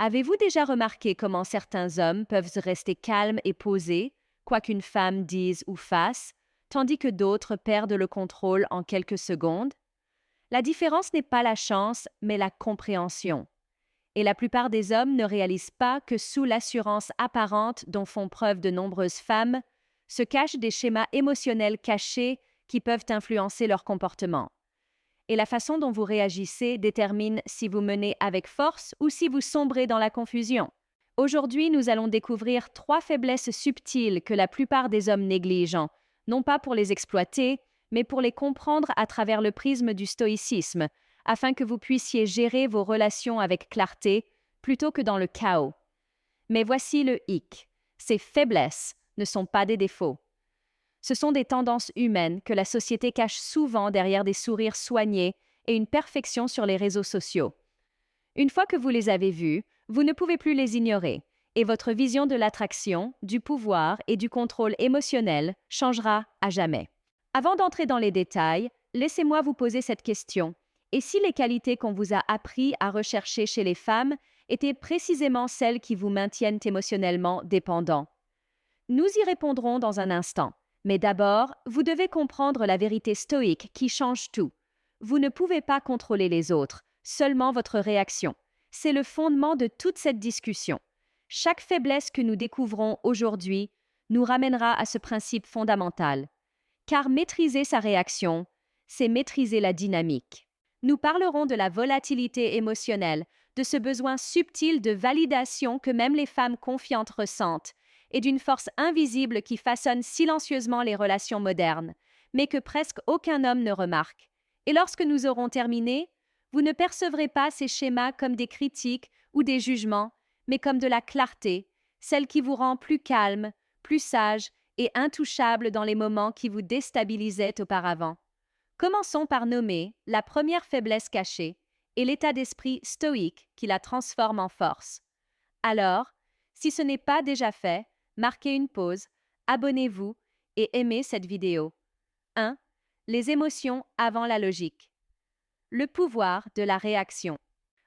Avez-vous déjà remarqué comment certains hommes peuvent rester calmes et posés, quoi qu'une femme dise ou fasse, tandis que d'autres perdent le contrôle en quelques secondes? La différence n'est pas la chance, mais la compréhension. Et la plupart des hommes ne réalisent pas que sous l'assurance apparente dont font preuve de nombreuses femmes, se cachent des schémas émotionnels cachés qui peuvent influencer leur comportement. Et la façon dont vous réagissez détermine si vous menez avec force ou si vous sombrez dans la confusion. Aujourd'hui, nous allons découvrir 3 faiblesses subtiles que la plupart des hommes négligent, non pas pour les exploiter, mais pour les comprendre à travers le prisme du stoïcisme, afin que vous puissiez gérer vos relations avec clarté plutôt que dans le chaos. Mais voici le hic. Ces faiblesses ne sont pas des défauts. Ce sont des tendances humaines que la société cache souvent derrière des sourires soignés et une perfection sur les réseaux sociaux. Une fois que vous les avez vues, vous ne pouvez plus les ignorer, et votre vision de l'attraction, du pouvoir et du contrôle émotionnel changera à jamais. Avant d'entrer dans les détails, laissez-moi vous poser cette question. Et si les qualités qu'on vous a appris à rechercher chez les femmes étaient précisément celles qui vous maintiennent émotionnellement dépendants? Nous y répondrons dans un instant. Mais d'abord, vous devez comprendre la vérité stoïque qui change tout. Vous ne pouvez pas contrôler les autres, seulement votre réaction. C'est le fondement de toute cette discussion. Chaque faiblesse que nous découvrons aujourd'hui nous ramènera à ce principe fondamental. Car maîtriser sa réaction, c'est maîtriser la dynamique. Nous parlerons de la volatilité émotionnelle, de ce besoin subtil de validation que même les femmes confiantes ressentent, et d'une force invisible qui façonne silencieusement les relations modernes, mais que presque aucun homme ne remarque. Et lorsque nous aurons terminé, vous ne percevrez pas ces schémas comme des critiques ou des jugements, mais comme de la clarté, celle qui vous rend plus calme, plus sage et intouchable dans les moments qui vous déstabilisaient auparavant. Commençons par nommer la première faiblesse cachée et l'état d'esprit stoïque qui la transforme en force. Alors, si ce n'est pas déjà fait, marquez une pause, abonnez-vous et aimez cette vidéo. 1. Les émotions avant la logique. Le pouvoir de la réaction.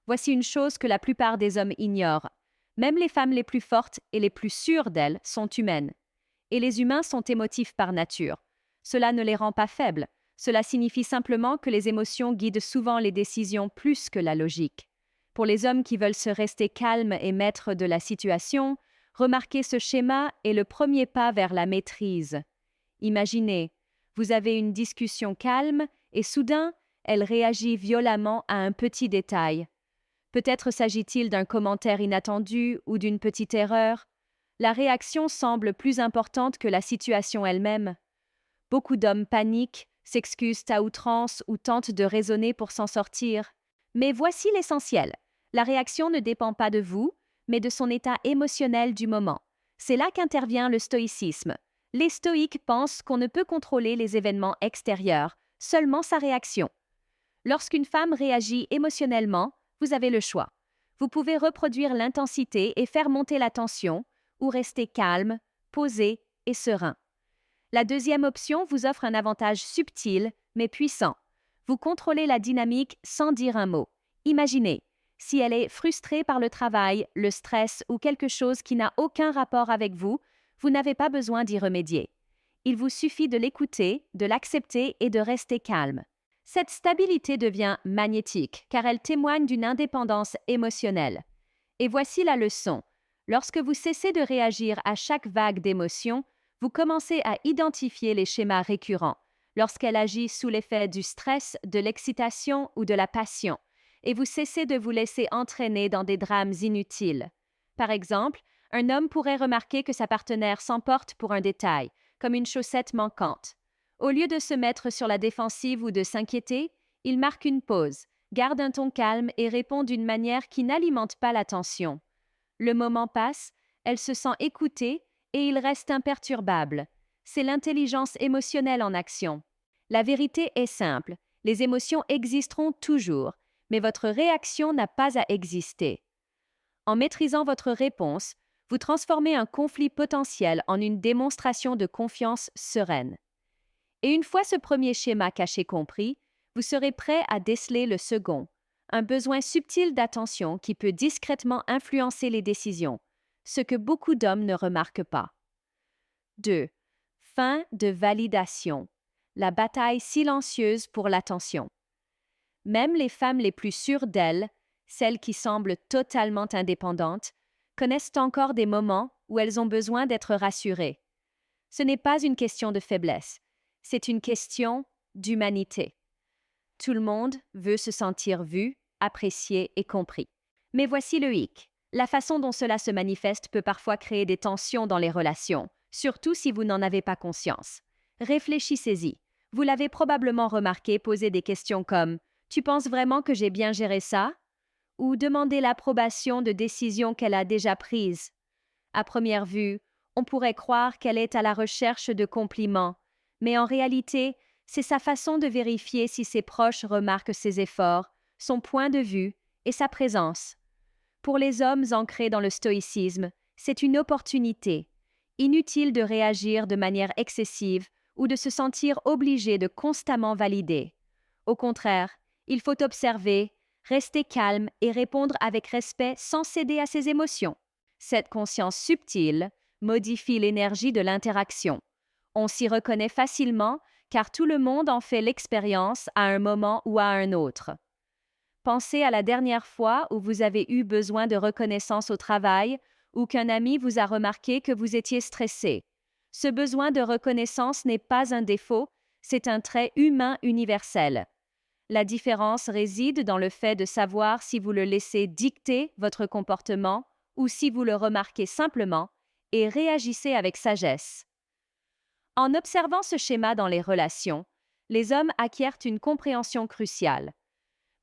Voici une chose que la plupart des hommes ignorent. Même les femmes les plus fortes et les plus sûres d'elles sont humaines. Et les humains sont émotifs par nature. Cela ne les rend pas faibles. Cela signifie simplement que les émotions guident souvent les décisions plus que la logique. Pour les hommes qui veulent se rester calmes et maîtres de la situation, remarquer ce schéma est le premier pas vers la maîtrise. Imaginez, vous avez une discussion calme et soudain, elle réagit violemment à un petit détail. Peut-être s'agit-il d'un commentaire inattendu ou d'une petite erreur. La réaction semble plus importante que la situation elle-même. Beaucoup d'hommes paniquent, s'excusent à outrance ou tentent de raisonner pour s'en sortir. Mais voici l'essentiel. La réaction ne dépend pas de vous, mais de son état émotionnel du moment. C'est là qu'intervient le stoïcisme. Les stoïques pensent qu'on ne peut contrôler les événements extérieurs, seulement sa réaction. Lorsqu'une femme réagit émotionnellement, vous avez le choix. Vous pouvez reproduire l'intensité et faire monter la tension, ou rester calme, posé et serein. La deuxième option vous offre un avantage subtil, mais puissant. Vous contrôlez la dynamique sans dire un mot. Imaginez, si elle est frustrée par le travail, le stress ou quelque chose qui n'a aucun rapport avec vous, vous n'avez pas besoin d'y remédier. Il vous suffit de l'écouter, de l'accepter et de rester calme. Cette stabilité devient magnétique car elle témoigne d'une indépendance émotionnelle. Et voici la leçon. Lorsque vous cessez de réagir à chaque vague d'émotion, vous commencez à identifier les schémas récurrents lorsqu'elle agit sous l'effet du stress, de l'excitation ou de la passion, et vous cessez de vous laisser entraîner dans des drames inutiles. Par exemple, un homme pourrait remarquer que sa partenaire s'emporte pour un détail, comme une chaussette manquante. Au lieu de se mettre sur la défensive ou de s'inquiéter, il marque une pause, garde un ton calme et répond d'une manière qui n'alimente pas la tension. Le moment passe, elle se sent écoutée et il reste imperturbable. C'est l'intelligence émotionnelle en action. La vérité est simple, les émotions existeront toujours, mais votre réaction n'a pas à exister. En maîtrisant votre réponse, vous transformez un conflit potentiel en une démonstration de confiance sereine. Et une fois ce premier schéma caché compris, vous serez prêt à déceler le second, un besoin subtil d'attention qui peut discrètement influencer les décisions, ce que beaucoup d'hommes ne remarquent pas. 2. Faim de validation. La bataille silencieuse pour l'attention. Même les femmes les plus sûres d'elles, celles qui semblent totalement indépendantes, connaissent encore des moments où elles ont besoin d'être rassurées. Ce n'est pas une question de faiblesse, c'est une question d'humanité. Tout le monde veut se sentir vu, apprécié et compris. Mais voici le hic. La façon dont cela se manifeste peut parfois créer des tensions dans les relations, surtout si vous n'en avez pas conscience. Réfléchissez-y. Vous l'avez probablement remarqué, poser des questions comme « Tu penses vraiment que j'ai bien géré ça ?» ou demander l'approbation de décisions qu'elle a déjà prises. À première vue, on pourrait croire qu'elle est à la recherche de compliments, mais en réalité, c'est sa façon de vérifier si ses proches remarquent ses efforts, son point de vue et sa présence. Pour les hommes ancrés dans le stoïcisme, c'est une opportunité. Inutile de réagir de manière excessive ou de se sentir obligé de constamment valider. Au contraire, il faut observer, rester calme et répondre avec respect sans céder à ses émotions. Cette conscience subtile modifie l'énergie de l'interaction. On s'y reconnaît facilement car tout le monde en fait l'expérience à un moment ou à un autre. Pensez à la dernière fois où vous avez eu besoin de reconnaissance au travail ou qu'un ami vous a remarqué que vous étiez stressé. Ce besoin de reconnaissance n'est pas un défaut, c'est un trait humain universel. La différence réside dans le fait de savoir si vous le laissez dicter votre comportement ou si vous le remarquez simplement et réagissez avec sagesse. En observant ce schéma dans les relations, les hommes acquièrent une compréhension cruciale.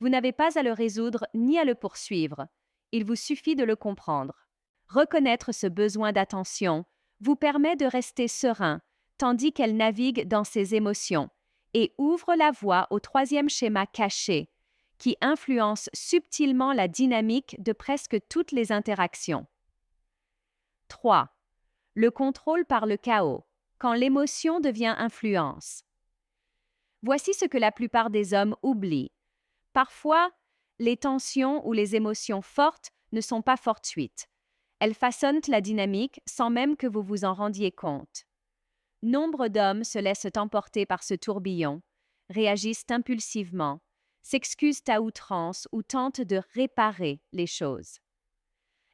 Vous n'avez pas à le résoudre ni à le poursuivre, il vous suffit de le comprendre. Reconnaître ce besoin d'attention vous permet de rester serein, tandis qu'elle navigue dans ses émotions, et ouvre la voie au troisième schéma caché, qui influence subtilement la dynamique de presque toutes les interactions. 3. Le contrôle par le chaos, quand l'émotion devient influence. Voici ce que la plupart des hommes oublient. Parfois, les tensions ou les émotions fortes ne sont pas fortuites. Elles façonnent la dynamique sans même que vous vous en rendiez compte. Nombre d'hommes se laissent emporter par ce tourbillon, réagissent impulsivement, s'excusent à outrance ou tentent de réparer les choses.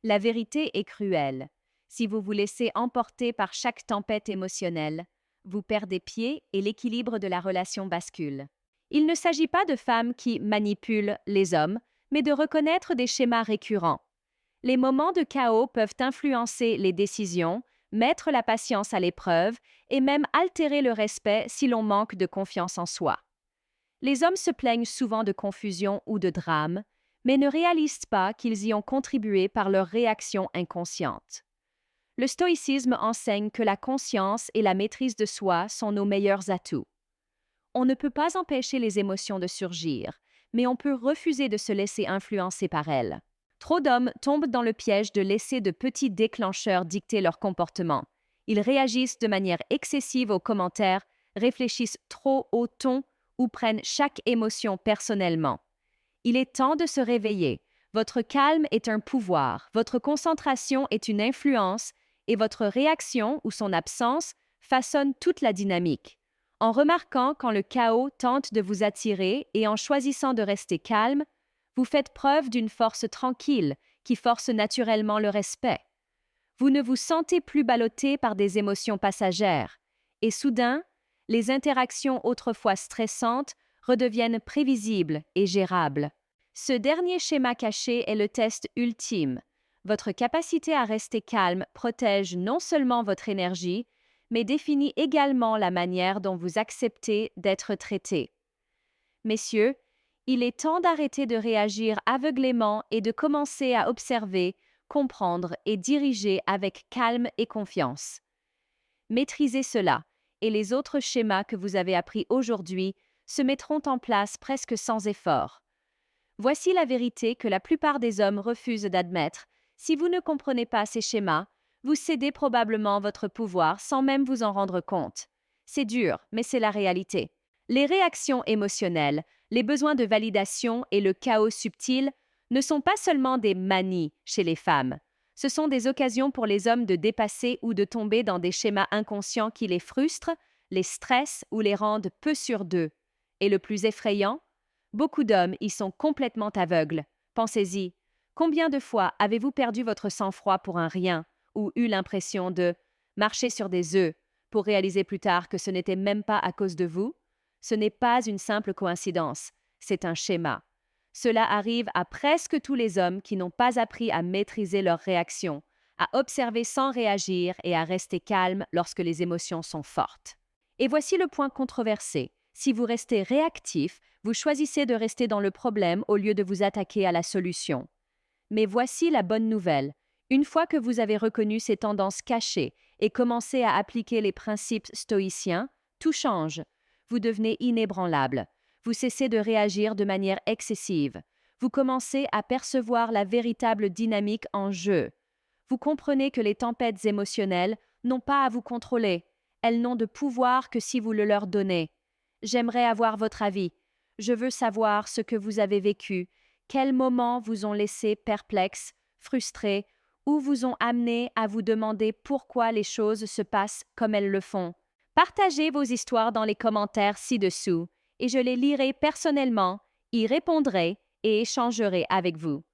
La vérité est cruelle. Si vous vous laissez emporter par chaque tempête émotionnelle, vous perdez pied et l'équilibre de la relation bascule. Il ne s'agit pas de femmes qui manipulent les hommes, mais de reconnaître des schémas récurrents. Les moments de chaos peuvent influencer les décisions, mettre la patience à l'épreuve et même altérer le respect si l'on manque de confiance en soi. Les hommes se plaignent souvent de confusion ou de drame, mais ne réalisent pas qu'ils y ont contribué par leur réaction inconsciente. Le stoïcisme enseigne que la conscience et la maîtrise de soi sont nos meilleurs atouts. On ne peut pas empêcher les émotions de surgir, mais on peut refuser de se laisser influencer par elles. Trop d'hommes tombent dans le piège de laisser de petits déclencheurs dicter leur comportement. Ils réagissent de manière excessive aux commentaires, réfléchissent trop au ton ou prennent chaque émotion personnellement. Il est temps de se réveiller. Votre calme est un pouvoir, votre concentration est une influence et votre réaction ou son absence façonne toute la dynamique. En remarquant quand le chaos tente de vous attirer et en choisissant de rester calme, vous faites preuve d'une force tranquille qui force naturellement le respect. Vous ne vous sentez plus ballotté par des émotions passagères et soudain, les interactions autrefois stressantes redeviennent prévisibles et gérables. Ce dernier schéma caché est le test ultime. Votre capacité à rester calme protège non seulement votre énergie, mais définit également la manière dont vous acceptez d'être traité. Messieurs, il est temps d'arrêter de réagir aveuglément et de commencer à observer, comprendre et diriger avec calme et confiance. Maîtrisez cela, et les autres schémas que vous avez appris aujourd'hui se mettront en place presque sans effort. Voici la vérité que la plupart des hommes refusent d'admettre. Si vous ne comprenez pas ces schémas, vous cédez probablement votre pouvoir sans même vous en rendre compte. C'est dur, mais c'est la réalité. Les réactions émotionnelles, Les besoins de validation et le chaos subtil ne sont pas seulement des manies chez les femmes. Ce sont des occasions pour les hommes de dépasser ou de tomber dans des schémas inconscients qui les frustrent, les stressent ou les rendent peu sûrs d'eux. Et le plus effrayant, beaucoup d'hommes y sont complètement aveugles. Pensez-y. Combien de fois avez-vous perdu votre sang-froid pour un rien ou eu l'impression de marcher sur des œufs pour réaliser plus tard que ce n'était même pas à cause de vous? Ce n'est pas une simple coïncidence, c'est un schéma. Cela arrive à presque tous les hommes qui n'ont pas appris à maîtriser leurs réactions, à observer sans réagir et à rester calmes lorsque les émotions sont fortes. Et voici le point controversé. Si vous restez réactif, vous choisissez de rester dans le problème au lieu de vous attaquer à la solution. Mais voici la bonne nouvelle. Une fois que vous avez reconnu ces tendances cachées et commencé à appliquer les principes stoïciens, tout change. Vous devenez inébranlable. Vous cessez de réagir de manière excessive. Vous commencez à percevoir la véritable dynamique en jeu. Vous comprenez que les tempêtes émotionnelles n'ont pas à vous contrôler. Elles n'ont de pouvoir que si vous le leur donnez. J'aimerais avoir votre avis. Je veux savoir ce que vous avez vécu, quels moments vous ont laissé perplexes, frustrés, ou vous ont amené à vous demander pourquoi les choses se passent comme elles le font. Partagez vos histoires dans les commentaires ci-dessous et je les lirai personnellement, y répondrai et échangerai avec vous.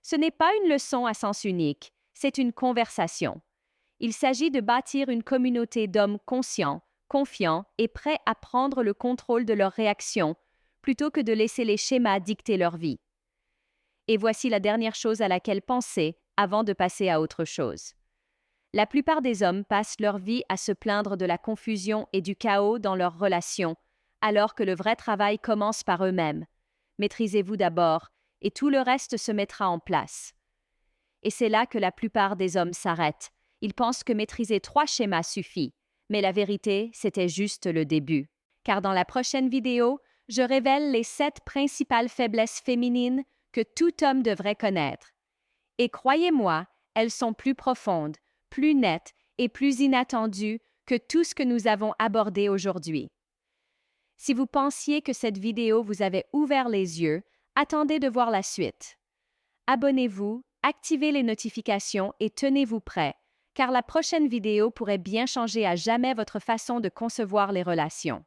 Ce n'est pas une leçon à sens unique, c'est une conversation. Il s'agit de bâtir une communauté d'hommes conscients, confiants et prêts à prendre le contrôle de leurs réactions plutôt que de laisser les schémas dicter leur vie. Et voici la dernière chose à laquelle penser avant de passer à autre chose. La plupart des hommes passent leur vie à se plaindre de la confusion et du chaos dans leurs relations, alors que le vrai travail commence par eux-mêmes. Maîtrisez-vous d'abord, et tout le reste se mettra en place. Et c'est là que la plupart des hommes s'arrêtent. Ils pensent que maîtriser 3 schémas suffit. Mais la vérité, c'était juste le début. Car dans la prochaine vidéo, je révèle les 7 principales faiblesses féminines que tout homme devrait connaître. Et croyez-moi, elles sont plus profondes, plus nettes et plus inattendues que tout ce que nous avons abordé aujourd'hui. Si vous pensiez que cette vidéo vous avait ouvert les yeux, attendez de voir la suite. Abonnez-vous, activez les notifications et tenez-vous prêts, car la prochaine vidéo pourrait bien changer à jamais votre façon de concevoir les relations.